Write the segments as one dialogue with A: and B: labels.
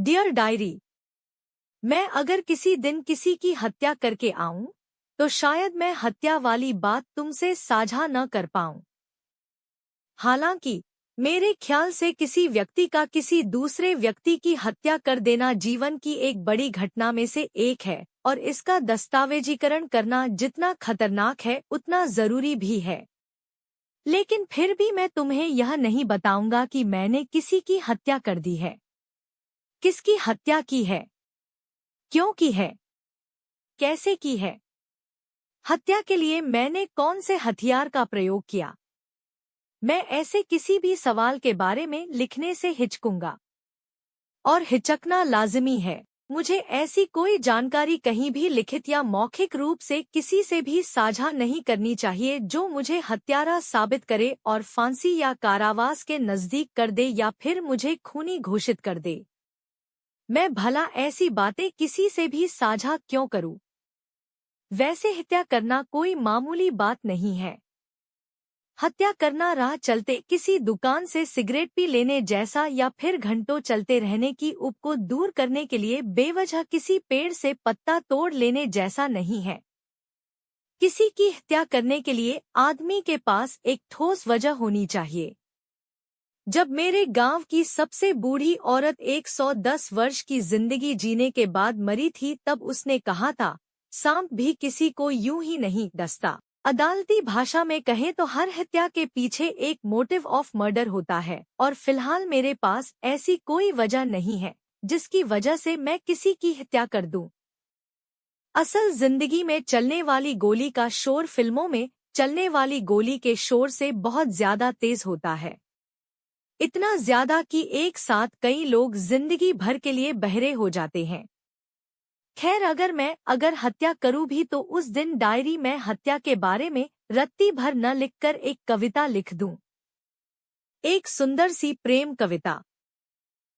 A: Dear diary, मैं अगर किसी दिन किसी की हत्या करके आऊं, तो शायद मैं हत्या वाली बात तुमसे साझा न कर पाऊं। हालांकि मेरे ख्याल से किसी व्यक्ति का किसी दूसरे व्यक्ति की हत्या कर देना जीवन की एक बड़ी घटना में से एक है, और इसका दस्तावेजीकरण करना जितना खतरनाक है उतना जरूरी भी है। लेकिन फिर भी मैं तुम्हें यह नहीं बताऊंगा कि मैंने किसी की हत्या कर दी है, किसकी हत्या की है, क्यों की है, कैसे की है, हत्या के लिए मैंने कौन से हथियार का प्रयोग किया। मैं ऐसे किसी भी सवाल के बारे में लिखने से हिचकूंगा, और हिचकना लाजिमी है। मुझे ऐसी कोई जानकारी कहीं भी लिखित या मौखिक रूप से किसी से भी साझा नहीं करनी चाहिए जो मुझे हत्यारा साबित करे और फांसी या कारावास के नजदीक कर दे या फिर मुझे खूनी घोषित कर दे। मैं भला ऐसी बातें किसी से भी साझा क्यों करूं? वैसे हत्या करना कोई मामूली बात नहीं है। हत्या करना राह चलते किसी दुकान से सिगरेट पी लेने जैसा या फिर घंटों चलते रहने की ऊब को दूर करने के लिए बेवजह किसी पेड़ से पत्ता तोड़ लेने जैसा नहीं है। किसी की हत्या करने के लिए आदमी के पास एक ठोस वजह होनी चाहिए। जब मेरे गांव की सबसे बूढ़ी औरत 110 वर्ष की जिंदगी जीने के बाद मरी थी, तब उसने कहा था, सांप भी किसी को यूं ही नहीं डसता। अदालती भाषा में कहें तो हर हत्या के पीछे एक मोटिव ऑफ मर्डर होता है, और फिलहाल मेरे पास ऐसी कोई वजह नहीं है जिसकी वजह से मैं किसी की हत्या कर दूं। असल जिंदगी में चलने वाली गोली का शोर फिल्मों में चलने वाली गोली के शोर से बहुत ज्यादा तेज होता है। इतना ज्यादा कि एक साथ कई लोग जिंदगी भर के लिए बहरे हो जाते हैं। खैर, अगर हत्या करूं भी तो उस दिन डायरी में हत्या के बारे में रत्ती भर न लिखकर एक कविता लिख दूं। एक सुंदर सी प्रेम कविता।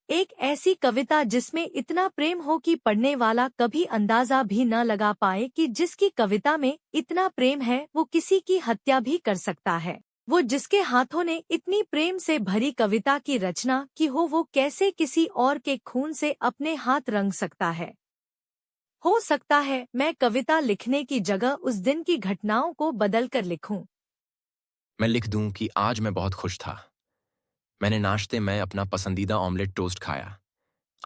A: एक ऐसी कविता जिसमें इतना प्रेम हो कि पढ़ने वाला कभी अंदाजा भी न लगा पाए कि जिसकी कविता में इतना प्रेम है वो किसी की हत्या भी कर सकता है। वो जिसके हाथों ने इतनी प्रेम से भरी कविता की रचना की हो, वो कैसे किसी और के खून से अपने हाथ रंग सकता है। हो सकता है मैं कविता लिखने की जगह उस दिन की घटनाओं को बदलकर लिखूं।
B: मैं लिख दूं कि आज मैं बहुत खुश था। मैंने नाश्ते में अपना पसंदीदा ऑमलेट टोस्ट खाया।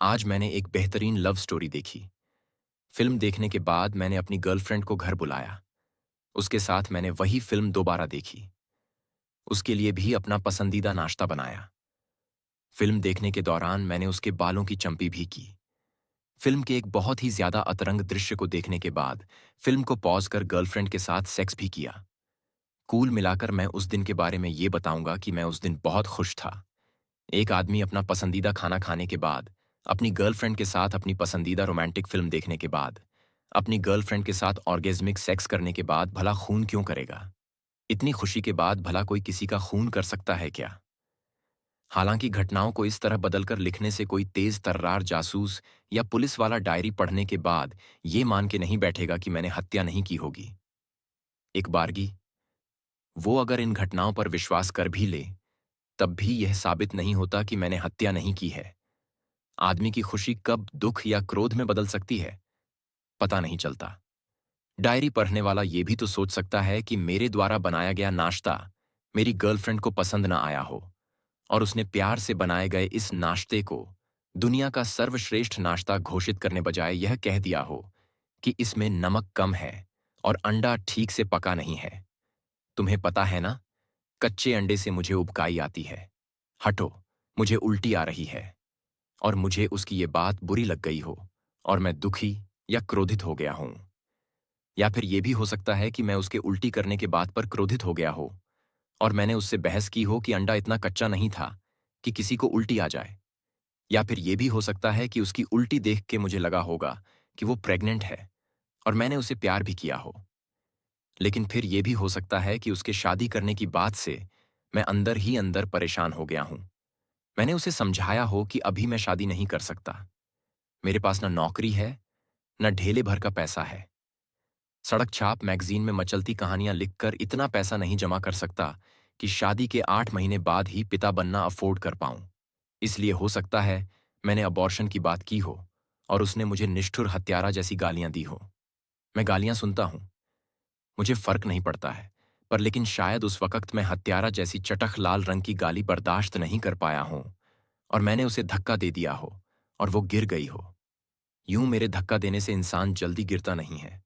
B: आज मैंने एक बेहतरीन लव स्टोरी देखी। फिल्म देखने के बाद मैंने अपनी गर्लफ्रेंड को घर बुलाया। उसके साथ मैंने वही फिल्म दोबारा देखी। उसके लिए भी अपना पसंदीदा नाश्ता बनाया। फिल्म देखने के दौरान मैंने उसके बालों की चंपी भी की। फिल्म के एक बहुत ही ज्यादा अतरंग दृश्य को देखने के बाद फिल्म को पॉज कर गर्लफ्रेंड के साथ सेक्स भी किया। कुल मिलाकर मैं उस दिन के बारे में ये बताऊंगा कि मैं उस दिन बहुत खुश था। एक आदमी अपना पसंदीदा खाना खाने के बाद, अपनी गर्लफ्रेंड के साथ अपनी पसंदीदा रोमांटिक फिल्म देखने के बाद, अपनी गर्लफ्रेंड के साथ ऑर्गेज्मिक सेक्स करने के बाद भला खून क्यों करेगा? इतनी खुशी के बाद भला कोई किसी का खून कर सकता है क्या? हालांकि घटनाओं को इस तरह बदलकर लिखने से कोई तेज तर्रार जासूस या पुलिस वाला डायरी पढ़ने के बाद ये मान के नहीं बैठेगा कि मैंने हत्या नहीं की होगी। एक बारगी वो अगर इन घटनाओं पर विश्वास कर भी ले, तब भी यह साबित नहीं होता कि मैंने हत्या नहीं की है। आदमी की खुशी कब दुख या क्रोध में बदल सकती है, पता नहीं चलता। डायरी पढ़ने वाला ये भी तो सोच सकता है कि मेरे द्वारा बनाया गया नाश्ता मेरी गर्लफ्रेंड को पसंद ना आया हो, और उसने प्यार से बनाए गए इस नाश्ते को दुनिया का सर्वश्रेष्ठ नाश्ता घोषित करने बजाय यह कह दिया हो कि इसमें नमक कम है और अंडा ठीक से पका नहीं है। तुम्हें पता है ना, कच्चे अंडे से मुझे उबकाई आती है। हटो, मुझे उल्टी आ रही है। और मुझे उसकी ये बात बुरी लग गई हो और मैं दुखी या क्रोधित हो गया हूं। या फिर यह भी हो सकता है कि मैं उसके उल्टी करने के बात पर क्रोधित हो गया हो और मैंने उससे बहस की हो कि अंडा इतना कच्चा नहीं था कि किसी को उल्टी आ जाए। या फिर यह भी हो सकता है कि उसकी उल्टी देख के मुझे लगा होगा कि वो प्रेग्नेंट है और मैंने उसे प्यार भी किया हो। लेकिन फिर यह भी हो सकता है कि उसके शादी करने की बात से मैं अंदर ही अंदर परेशान हो गया हूं। मैंने उसे समझाया हो कि अभी मैं शादी नहीं कर सकता। मेरे पास न नौकरी है, न ढेले भर का पैसा है। सड़क छाप मैगजीन में मचलती कहानियां लिखकर इतना पैसा नहीं जमा कर सकता कि शादी के 8 महीने बाद ही पिता बनना अफोर्ड कर पाऊं। इसलिए हो सकता है मैंने अबॉर्शन की बात की हो और उसने मुझे निष्ठुर हत्यारा जैसी गालियां दी हो। मैं गालियां सुनता हूं, मुझे फर्क नहीं पड़ता है, पर लेकिन शायद उस वक्त मैं हत्यारा जैसी चटख लाल रंग की गाली बर्दाश्त नहीं कर पाया हूं और मैंने उसे धक्का दे दिया हो और वो गिर गई हो। यूं मेरे धक्का देने से इंसान जल्दी गिरता नहीं है,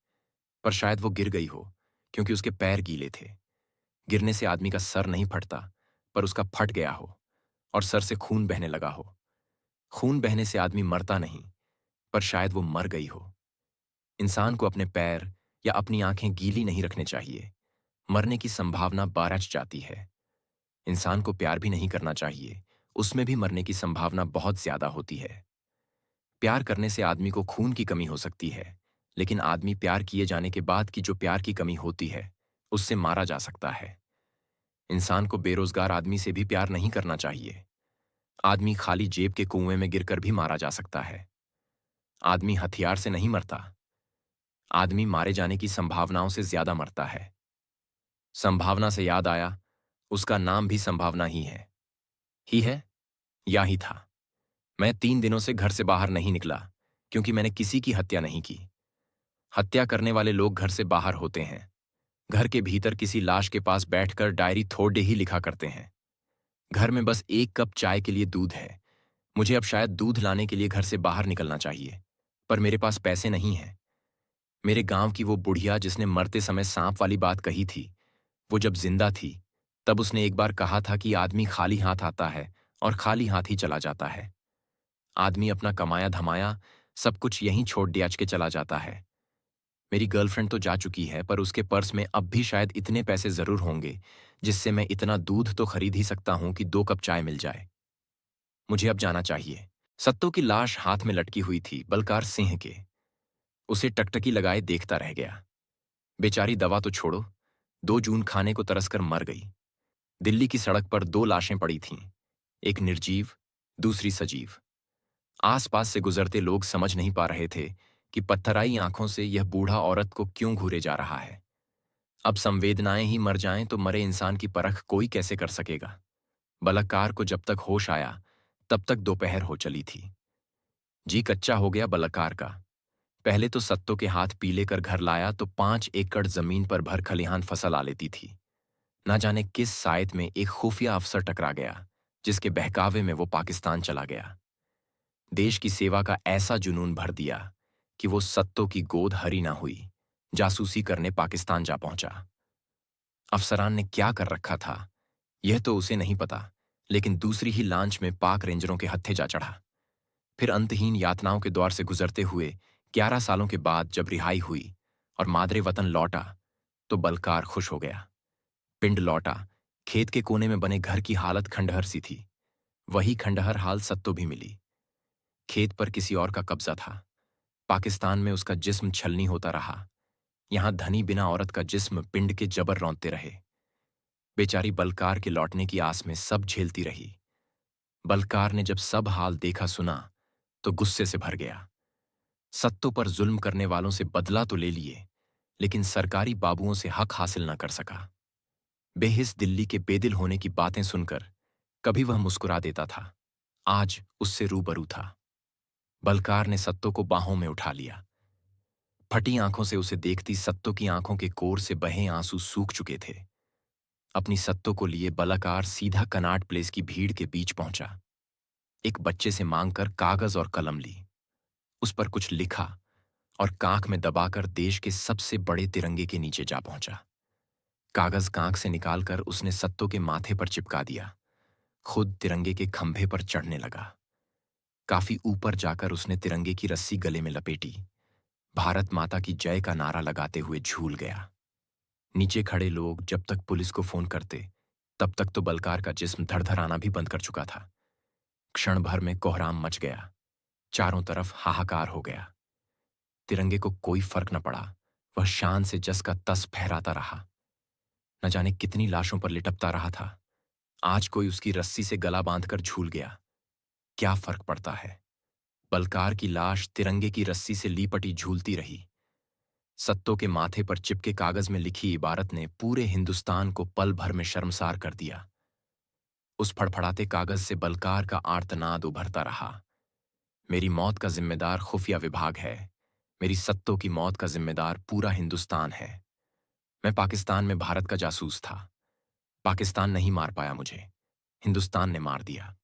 B: पर शायद वो गिर गई हो क्योंकि उसके पैर गीले थे। गिरने से आदमी का सर नहीं फटता, पर उसका फट गया हो और सर से खून बहने लगा हो। खून बहने से आदमी मरता नहीं, पर शायद वो मर गई हो। इंसान को अपने पैर या अपनी आंखें गीली नहीं रखने चाहिए, मरने की संभावना बारच जाती है। इंसान को प्यार भी नहीं करना चाहिए, उसमें भी मरने की संभावना बहुत ज्यादा होती है। प्यार करने से आदमी को खून की कमी हो सकती है, लेकिन आदमी प्यार किए जाने के बाद की जो प्यार की कमी होती है, उससे मारा जा सकता है। इंसान को बेरोजगार आदमी से भी प्यार नहीं करना चाहिए। आदमी खाली जेब के कुएं में गिरकर भी मारा जा सकता है। आदमी हथियार से नहीं मरता, आदमी मारे जाने की संभावनाओं से ज्यादा मरता है। संभावना से याद आया, उसका नाम भी संभावना ही है या ही था। मैं 3 दिनों से घर से बाहर नहीं निकला क्योंकि मैंने किसी की हत्या नहीं की। हत्या करने वाले लोग घर से बाहर होते हैं, घर के भीतर किसी लाश के पास बैठकर डायरी थोड़े ही लिखा करते हैं। घर में बस 1 कप चाय के लिए दूध है। मुझे अब शायद दूध लाने के लिए घर से बाहर निकलना चाहिए, पर मेरे पास पैसे नहीं हैं। मेरे गांव की वो बुढ़िया जिसने मरते समय सांप वाली बात कही थी, वो जब जिंदा थी तब उसने एक बार कहा था कि आदमी खाली हाथ आता है और खाली हाथ ही चला जाता है। आदमी अपना कमाया धमाया सब कुछ यहीं छोड़ दियाच के चला जाता है। मेरी गर्लफ्रेंड तो जा चुकी है, पर उसके पर्स में अब भी शायद इतने पैसे जरूर होंगे जिससे मैं इतना दूध तो खरीद ही सकता हूं कि 2 कप चाय मिल जाए। मुझे अब जाना चाहिए। सत्तो की लाश हाथ में लटकी हुई थी, बलकार सिंह के। उसे टकटकी लगाए देखता रह गया। बेचारी दवा तो छोड़ो, 2 जून खाने को तरसकर मर गई। दिल्ली की सड़क पर 2 लाशें पड़ी थीं, एक निर्जीव, दूसरी सजीव। आसपास से गुजरते लोग समझ नहीं पा रहे थे कि पत्थराई आंखों से यह बूढ़ा औरत को क्यों घूरे जा रहा है। अब संवेदनाएं ही मर जाएं तो मरे इंसान की परख कोई कैसे कर सकेगा। बलात्कार को जब तक होश आया तब तक दोपहर हो चली थी। जी कच्चा हो गया बलात्कार का। पहले तो सत्तो के हाथ पीले कर घर लाया तो 5 एकड़ जमीन पर भर खलिहान फसल आ लेती थी। ना जाने किस सायत में एक खुफिया अफसर टकरा गया, जिसके बहकावे में वो पाकिस्तान चला गया। देश की सेवा का ऐसा जुनून भर दिया कि वो सत्तो की गोद हरी ना हुई, जासूसी करने पाकिस्तान जा पहुंचा। अफसरान ने क्या कर रखा था यह तो उसे नहीं पता, लेकिन दूसरी ही लांच में पाक रेंजरों के हत्थे जा चढ़ा। फिर अंतहीन यातनाओं के दौर से गुजरते हुए 11 सालों के बाद जब रिहाई हुई और मादरे वतन लौटा तो बलकार खुश हो गया। पिंड लौटा, खेत के कोने में बने घर की हालत खंडहर सी थी। वही खंडहर हाल सत्तो भी मिली। खेत पर किसी और का कब्जा था। पाकिस्तान में उसका जिस्म छलनी होता रहा, यहां धनी बिना औरत का जिस्म पिंड के जबर रौंदते रहे। बेचारी बलकार के लौटने की आस में सब झेलती रही। बलकार ने जब सब हाल देखा सुना तो गुस्से से भर गया। सत्तों पर जुल्म करने वालों से बदला तो ले लिए, लेकिन सरकारी बाबुओं से हक हासिल न कर सका। बेहिस दिल्ली के बेदिल होने की बातें सुनकर कभी वह मुस्कुरा देता था, आज उससे रूबरू था। बलकार ने सत्तो को बाहों में उठा लिया। फटी आंखों से उसे देखती सत्तो की आंखों के कोर से बहे आंसू सूख चुके थे। अपनी सत्तो को लिए बलाकार सीधा कनाट प्लेस की भीड़ के बीच पहुंचा। एक बच्चे से मांगकर कागज और कलम ली, उस पर कुछ लिखा और कांख में दबाकर देश के सबसे बड़े तिरंगे के नीचे जा पहुंचा। कागज कांख से निकालकर उसने सत्तो के माथे पर चिपका दिया, खुद तिरंगे के खंभे पर चढ़ने लगा। काफी ऊपर जाकर उसने तिरंगे की रस्सी गले में लपेटी, भारत माता की जय का नारा लगाते हुए झूल गया। नीचे खड़े लोग जब तक पुलिस को फोन करते तब तक तो बलकार का जिस्म धड़धड़ाना भी बंद कर चुका था। क्षण भर में कोहराम मच गया, चारों तरफ हाहाकार हो गया। तिरंगे को कोई फर्क न पड़ा, वह शान से जस का तस फहराता रहा। न जाने कितनी लाशों पर लिटपता रहा था। आज कोई उसकी रस्सी से गला बांधकर झूल गया, क्या फर्क पड़ता है। बलकार की लाश तिरंगे की रस्सी से लिपटी झूलती रही। सत्तो के माथे पर चिपके कागज में लिखी इबारत ने पूरे हिंदुस्तान को पल भर में शर्मसार कर दिया। उस फड़फड़ाते कागज से बलकार का आर्तनाद उभरता रहा, मेरी मौत का जिम्मेदार खुफिया विभाग है। मेरी सत्तों की मौत का जिम्मेदार पूरा हिंदुस्तान है। मैं पाकिस्तान में भारत का जासूस था। पाकिस्तान नहीं मार पाया मुझे, हिंदुस्तान ने मार दिया।